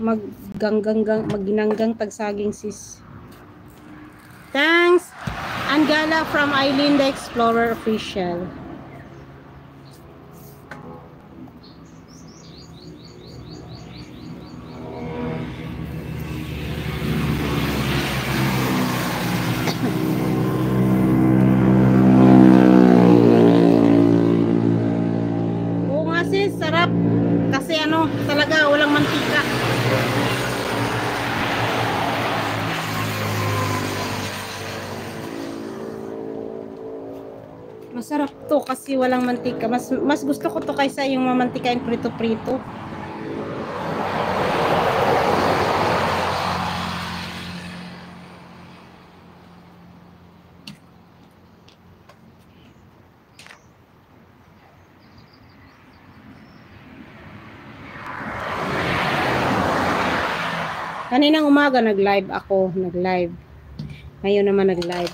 magginanggang tagsaging sis. Thanks Angela from Eileen the Explorer Official. Oo nga sis, sarap. Kasi ano, talaga walang mantika. Masarap to kasi walang mantika. Mas gusto ko to kaysa yung mamantikain prito-prito. Kaninang umaga nag-live ako, Ngayon naman nag-live.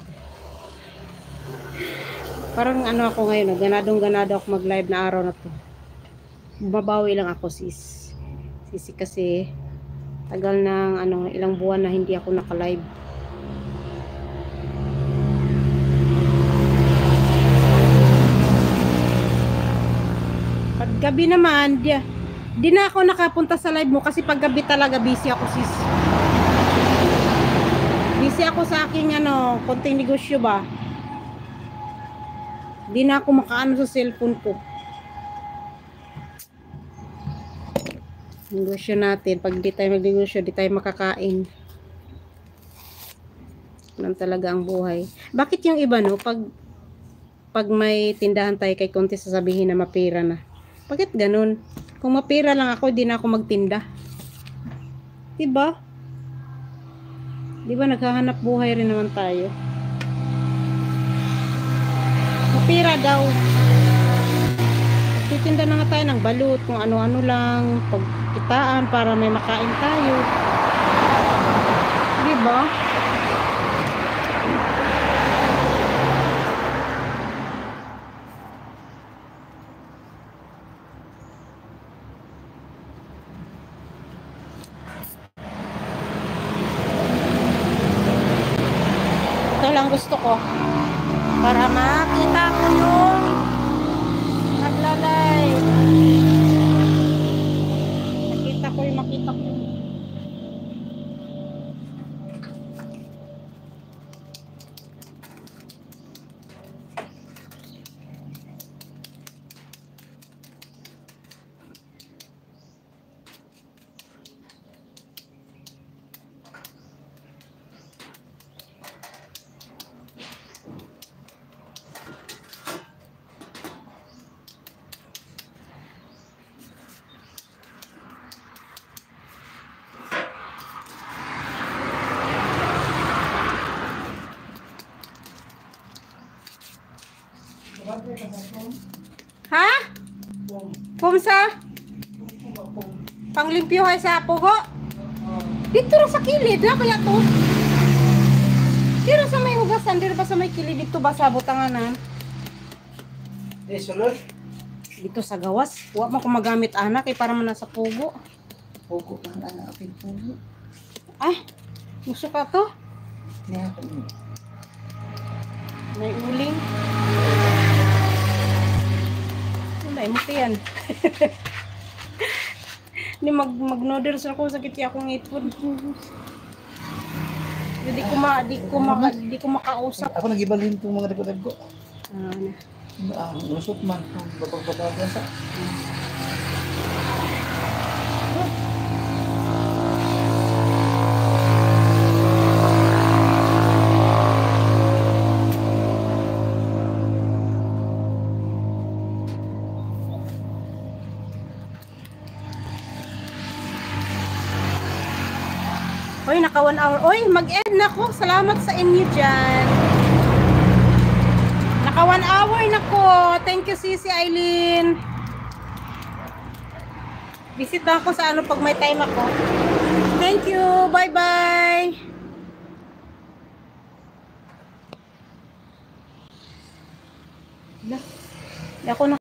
Parang ano ako ngayon, ganadong-ganado ako mag-live na araw na to. Babawi lang ako sis. Sisi kasi tagal ng ilang buwan na hindi ako naka-live. Pag gabi naman, di na ako nakapunta sa live mo kasi pag gabi talaga busy ako sis. Busy ako sa aking konting negosyo ba. Di na ako makaano sa cellphone ko. Negosyo natin, pag di tayo magnegosyo, di tayo makakain. Ganun talaga ang buhay. Bakit yung iba pag may tindahan tayo kay konti sasabihin na mapira na? Bakit ganun? Kung mapira lang ako, di na ako magtinda. Diba? Diba naghahanap buhay rin naman tayo? Mapira daw. Titinda na nga tayo ng balut, kung ano-ano lang, pagkitaan para may makain tayo. Diba? Ito lang gusto ko para makita ko yung naglalay. Makita ko. Ha? Kumsa? Panglimpyo ay sa pugo? Dito ra sa kilid na kaya to. Dito sa may hugasan, dito ba sa may kilid dito ba sa butanganan? Sulod? Dito sa gawas. Huwag mo kung magamit anak kay para man nasa pugo. Pugo lang ang aking pugo. Ay, gusto ka to? Niya ko niya. May uling. Ay, mo yan. Ni mag-noodles ako sakit akong ipod. Di ko makausap. Ako nagibalhin itong mga rekodad ko. Lusot man. Babag-babagan sa. Hoy, naka 1 hour. Oy, mag-end na ko. Salamat sa inyo dyan. Naka 1 hour na ko. Thank you, Sisi Eileen. Visit lang ako sa pag may time ako. Thank you. Bye-bye. Ako na.